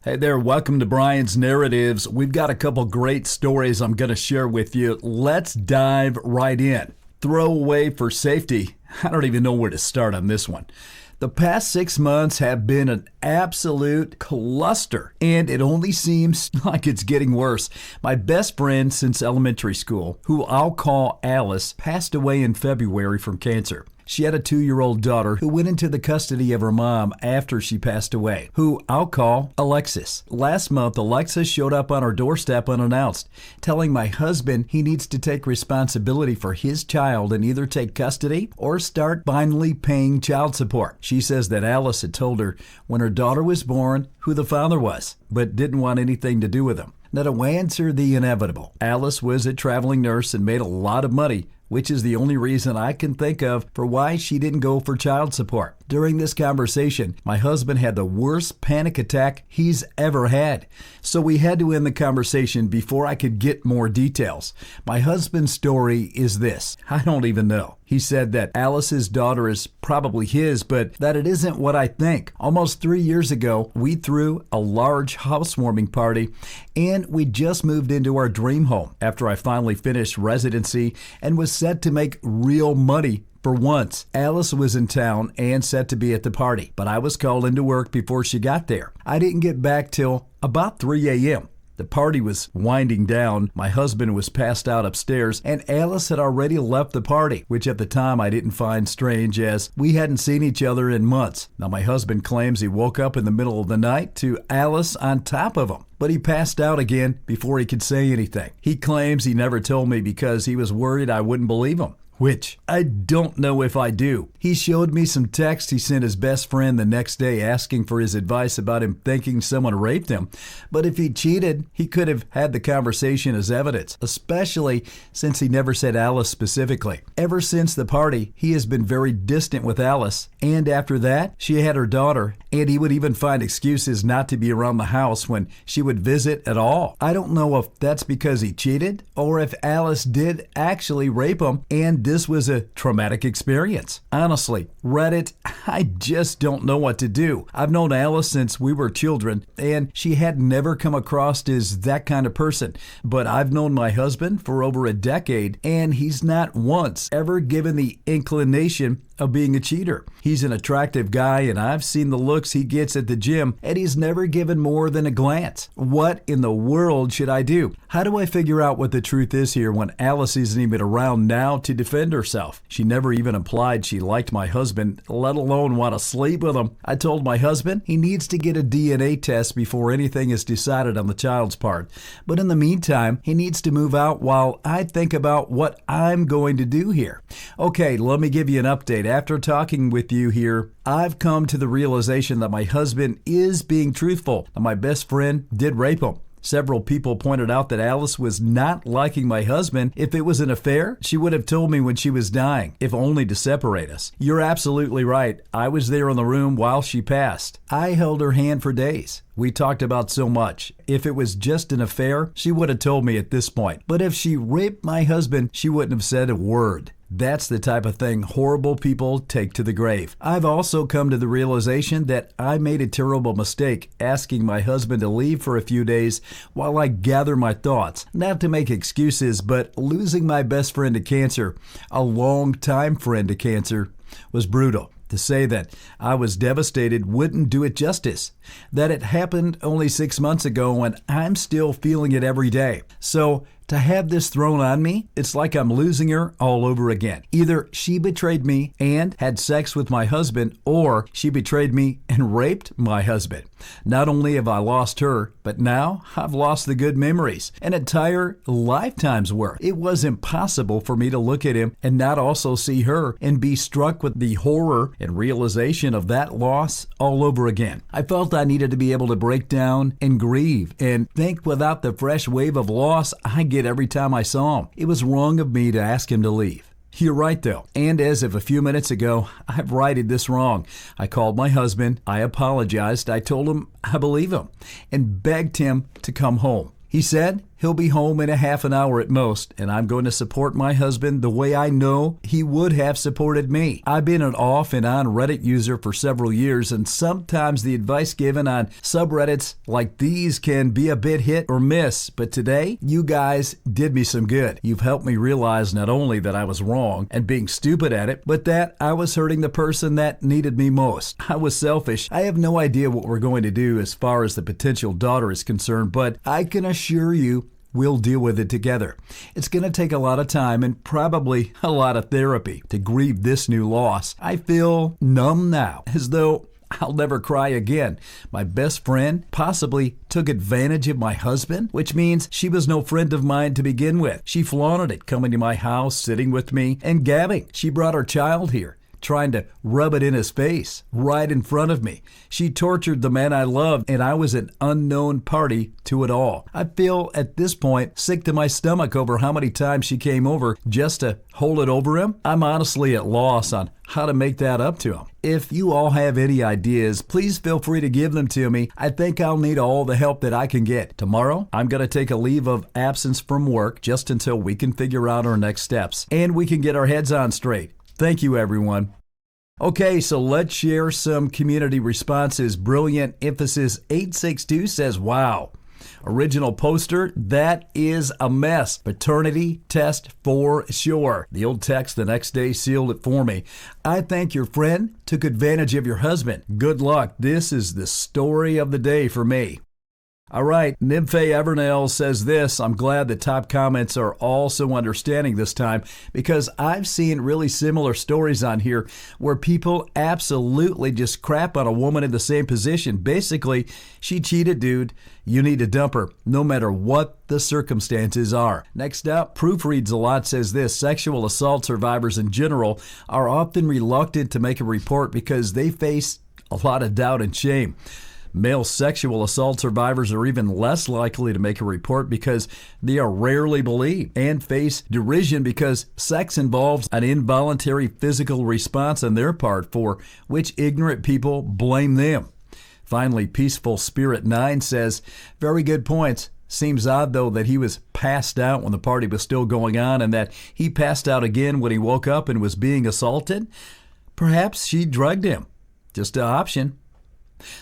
Hey there, welcome to Brian's Narratives. We've got a couple great stories I'm going to share with you. Let's dive right in. Throwaway for safety. I don't even know where to start on this one. The past 6 months have been an absolute cluster, and it only seems like it's getting worse. My best friend since elementary school, who I'll call Alice, passed away in February from cancer. She had a 2-year-old daughter who went into the custody of her mom after she passed away, who I'll call Alexis. Last month, Alexis showed up on our doorstep unannounced, telling my husband he needs to take responsibility for his child and either take custody or start finally paying child support. She says that Alice had told her when her daughter was born who the father was, but didn't want anything to do with him. Now, to answer the inevitable, Alice was a traveling nurse and made a lot of money, which is the only reason I can think of for why she didn't go for child support. During this conversation, my husband had the worst panic attack he's ever had. So we had to end the conversation before I could get more details. My husband's story is this. I don't even know. He said that Alice's daughter is probably his, but that it isn't what I think. Almost 3 years ago, we threw a large housewarming party, and we just moved into our dream home after I finally finished residency and was set to make real money. For once, Alice was in town and set to be at the party, but I was called into work before she got there. I didn't get back till about 3 a.m. The party was winding down, my husband was passed out upstairs, and Alice had already left the party, which at the time I didn't find strange as we hadn't seen each other in months. Now my husband claims he woke up in the middle of the night to Alice on top of him, but he passed out again before he could say anything. He claims he never told me because he was worried I wouldn't believe him, which I don't know if I do. He showed me some texts he sent his best friend the next day asking for his advice about him thinking someone raped him. But if he cheated, he could have had the conversation as evidence, especially since he never said Alice specifically. Ever since the party, he has been very distant with Alice, and after that, she had her daughter, and he would even find excuses not to be around the house when she would visit at all. I don't know if that's because he cheated or if Alice did actually rape him and this was a traumatic experience. Honestly, Reddit, I just don't know what to do. I've known Alice since we were children, and she had never come across as that kind of person. But I've known my husband for over a decade, and he's not once ever given the inclination of being a cheater. He's an attractive guy, and I've seen the looks he gets at the gym, and he's never given more than a glance. What in the world should I do? How do I figure out what the truth is here when Alice isn't even around now to defend herself? She never even implied she liked my husband, let alone want to sleep with him. I told my husband he needs to get a DNA test before anything is decided on the child's part. But in the meantime, he needs to move out while I think about what I'm going to do here. Okay, let me give you an update. After talking with you here, I've come to the realization that my husband is being truthful, and my best friend did rape him. Several people pointed out that Alice was not liking my husband. If it was an affair, she would have told me when she was dying, if only to separate us. You're absolutely right. I was there in the room while she passed. I held her hand for days. We talked about so much. If it was just an affair, she would have told me at this point. But if she raped my husband, she wouldn't have said a word. That's the type of thing horrible people take to the grave. I've also come to the realization that I made a terrible mistake asking my husband to leave for a few days while I gather my thoughts. Not to make excuses, but losing my best friend to cancer, a long-time friend to cancer, was brutal. To say that I was devastated wouldn't do it justice. That it happened only 6 months ago and I'm still feeling it every day. So to have this thrown on me, it's like I'm losing her all over again. Either she betrayed me and had sex with my husband, or she betrayed me and raped my husband. Not only have I lost her, but now I've lost the good memories, an entire lifetime's worth. It was impossible for me to look at him and not also see her and be struck with the horror and realization of that loss all over again. I felt I needed to be able to break down and grieve and think without the fresh wave of loss I get every time I saw him. It was wrong of me to ask him to leave. You're right, though. And as of a few minutes ago, I've righted this wrong. I called my husband. I apologized. I told him I believe him and begged him to come home. He said He'll be home in a half an hour at most, and I'm going to support my husband the way I know he would have supported me. I've been an off and on Reddit user for several years, and sometimes the advice given on subreddits like these can be a bit hit or miss, but today, you guys did me some good. You've helped me realize not only that I was wrong and being stupid at it, but that I was hurting the person that needed me most. I was selfish. I have no idea what we're going to do as far as the potential daughter is concerned, but I can assure you we'll deal with it together. It's going to take a lot of time and probably a lot of therapy to grieve this new loss. I feel numb now, as though I'll never cry again. My best friend possibly took advantage of my husband, which means she was no friend of mine to begin with. She flaunted it, coming to my house, sitting with me, and gabbing. She brought her child here, trying to rub it in his face right in front of me. She tortured the man I loved, and I was an unknown party to it all. I feel at this point sick to my stomach over how many times she came over just to hold it over him. I'm honestly at loss on how to make that up to him. If you all have any ideas, please feel free to give them to me. I think I'll need all the help that I can get. Tomorrow, I'm going to take a leave of absence from work just until we can figure out our next steps and we can get our heads on straight. Thank you, everyone. Okay, so let's share some community responses. Brilliant Emphasis 862 says, wow. Original poster, that is a mess. Paternity test for sure. The old text the next day sealed it for me. I think your friend took advantage of your husband. Good luck. This is the story of the day for me. All right, Nymphe Evernell says this, I'm glad the top comments are all so understanding this time because I've seen really similar stories on here where people absolutely just crap on a woman in the same position. Basically, she cheated, dude. You need to dump her, no matter what the circumstances are. Next up, Proofreads a Lot says this, sexual assault survivors in general are often reluctant to make a report because they face a lot of doubt and shame. Male sexual assault survivors are even less likely to make a report because they are rarely believed and face derision because sex involves an involuntary physical response on their part for which ignorant people blame them. Finally, Peaceful Spirit 9 says, very good points. Seems odd, though, that he was passed out when the party was still going on and that he passed out again when he woke up and was being assaulted. Perhaps she drugged him. Just an option.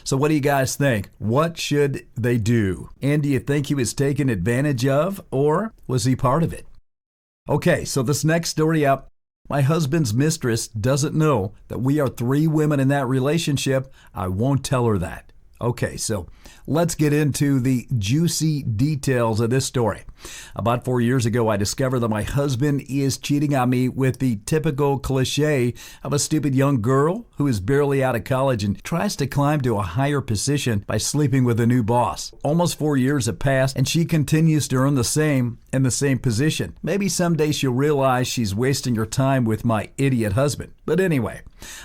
So what do you guys think? What should they do? And do you think he was taken advantage of, or was he part of it? Okay, so this next story up, my husband's mistress doesn't know that we are 3 women in that relationship. I won't tell her that. Okay, so let's get into the juicy details of this story. About 4 years ago, I discovered that my husband is cheating on me with the typical cliche of a stupid young girl who is barely out of college and tries to climb to a higher position by sleeping with a new boss. Almost 4 years have passed, and she continues to earn the same in the same position. Maybe someday she'll realize she's wasting her time with my idiot husband. But anyway,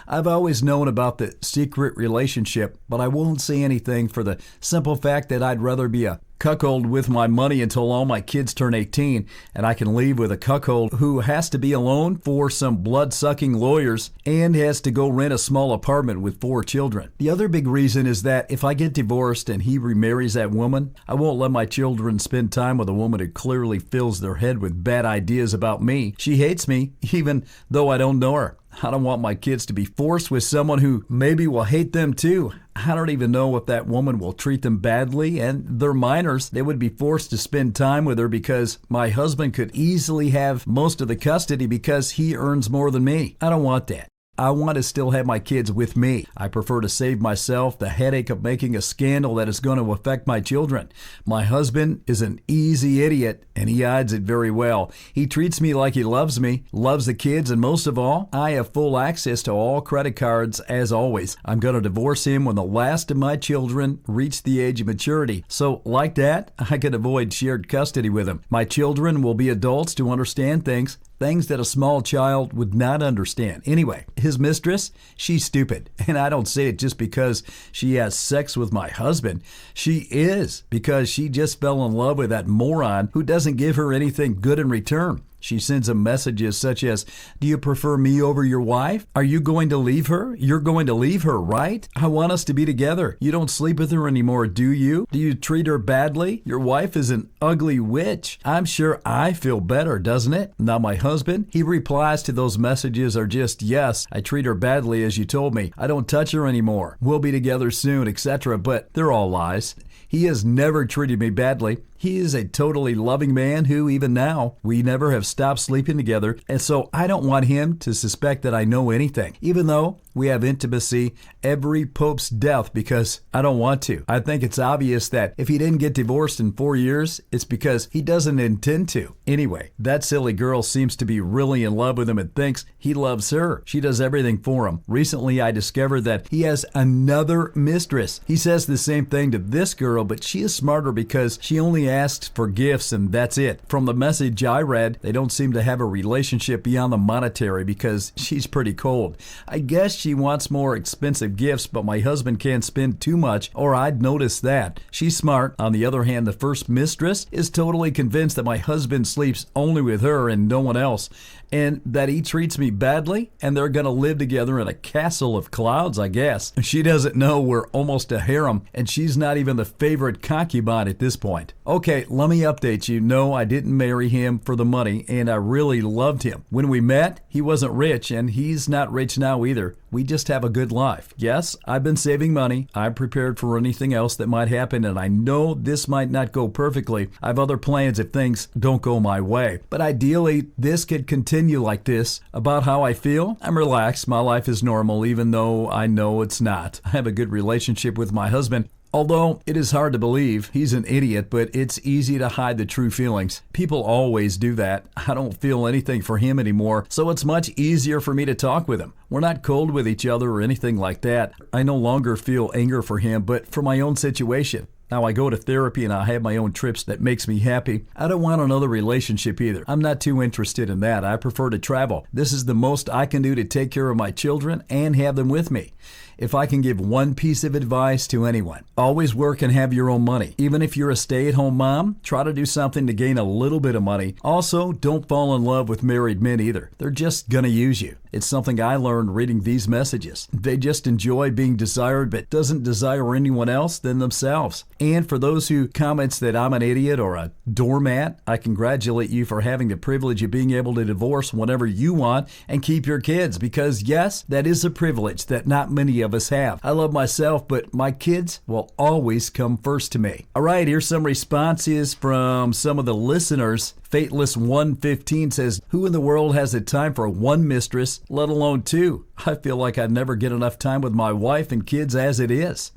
I've always known about the secret relationship, but I won't say anything for the simple fact that I'd rather be a cuckold with my money until all my kids turn 18 and I can leave with a cuckold who has to be alone for some blood-sucking lawyers and has to go rent a small apartment with 4 children. The other big reason is that if I get divorced and he remarries that woman, I won't let my children spend time with a woman who clearly fills their head with bad ideas about me. She hates me even though I don't know her. I don't want my kids to be forced with someone who maybe will hate them too. I don't even know if that woman will treat them badly, and they're minors. They would be forced to spend time with her because my husband could easily have most of the custody because he earns more than me. I don't want that. I want to still have my kids with me. I prefer to save myself the headache of making a scandal that is going to affect my children. My husband is an easy idiot, and he hides it very well. He treats me like he loves me, loves the kids, and most of all, I have full access to all credit cards as always. I'm going to divorce him when the last of my children reach the age of maturity. So like that, I can avoid shared custody with him. My children will be adults to understand things that a small child would not understand. Anyway, his mistress, she's stupid. And I don't say it just because she has sex with my husband. She is, because she just fell in love with that moron who doesn't give her anything good in return. She sends him messages such as, "Do you prefer me over your wife? Are you going to leave her? You're going to leave her, right? I want us to be together. You don't sleep with her anymore, do you? Do you treat her badly? Your wife is an ugly witch. I'm sure I feel better, doesn't it?" Now my husband, he replies to those messages are just, "Yes, I treat her badly as you told me. I don't touch her anymore. We'll be together soon," etc. But they're all lies. He has never treated me badly. He is a totally loving man who, even now, we never have stopped sleeping together, and so I don't want him to suspect that I know anything, even though we have intimacy every Pope's death, because I don't want to. I think it's obvious that if he didn't get divorced in 4 years, it's because he doesn't intend to. Anyway, that silly girl seems to be really in love with him and thinks he loves her. She does everything for him. Recently, I discovered that he has another mistress. He says the same thing to this girl, but she is smarter because she only asks for gifts and that's it. From the message I read, they don't seem to have a relationship beyond the monetary because she's pretty cold. I guess she wants more expensive gifts, but my husband can't spend too much, or I'd notice that. She's smart. On the other hand, the first mistress is totally convinced that my husband sleeps only with her and no one else, and that he treats me badly, and they're going to live together in a castle of clouds, I guess. She doesn't know we're almost a harem, and she's not even the favorite concubine at this point. Okay, let me update you. No, I didn't marry him for the money, and I really loved him. When we met, he wasn't rich, and he's not rich now either. We just have a good life. Yes, I've been saving money. I'm prepared for anything else that might happen, and I know this might not go perfectly. I have other plans if things don't go my way. But ideally, this could continue like this. About how I feel, I'm relaxed. My life is normal, even though I know it's not. I have a good relationship with my husband. Although it is hard to believe, he's an idiot, but it's easy to hide the true feelings. People always do that. I don't feel anything for him anymore, so it's much easier for me to talk with him. We're not cold with each other or anything like that. I no longer feel anger for him, but for my own situation. Now, I go to therapy and I have my own trips that makes me happy. I don't want another relationship either. I'm not too interested in that. I prefer to travel. This is the most I can do to take care of my children and have them with me. If I can give one piece of advice to anyone, always work and have your own money. Even if you're a stay-at-home mom, try to do something to gain a little bit of money. Also, don't fall in love with married men either. They're just gonna use you. It's something I learned reading these messages. They just enjoy being desired but doesn't desire anyone else than themselves. And for those who comments that I'm an idiot or a doormat, I congratulate you for having the privilege of being able to divorce whenever you want and keep your kids, because yes, that is a privilege that not many of us have. I love myself, but my kids will always come first to me. All right, here's some responses from some of the listeners. Fateless115 says, "Who in the world has the time for one mistress, let alone two? I feel like I never get enough time with my wife and kids as it is."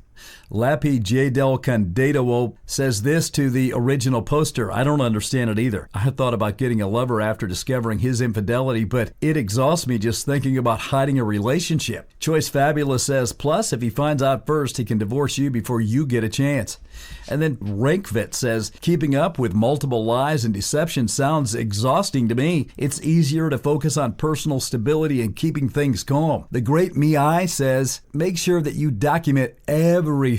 Lappy J. Del Candido says this to the original poster, "I don't understand it either. I thought about getting a lover after discovering his infidelity, but it exhausts me just thinking about hiding a relationship." Choice Fabulous says, "Plus, if he finds out first, he can divorce you before you get a chance." And then Rankvit says, "Keeping up with multiple lies and deception sounds exhausting to me. It's easier to focus on personal stability and keeping things calm." The Great Miai says, "Make sure that you document everything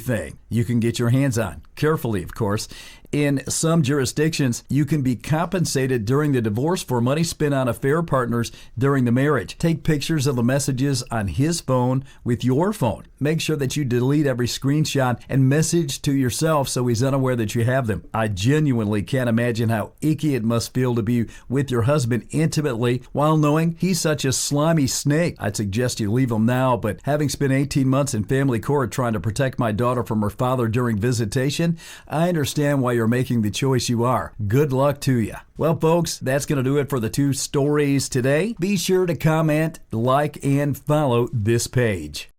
you can get your hands on. Carefully, of course. In some jurisdictions, you can be compensated during the divorce for money spent on affair partners during the marriage. Take pictures of the messages on his phone with your phone. Make sure that you delete every screenshot and message to yourself so he's unaware that you have them. I genuinely can't imagine how icky it must feel to be with your husband intimately while knowing he's such a slimy snake. I'd suggest you leave him now, but having spent 18 months in family court trying to protect my daughter from her father during visitation, I understand why you're making the choice you are. Good luck to you." Well, folks, that's going to do it for the two stories today. Be sure to comment, like, and follow this page.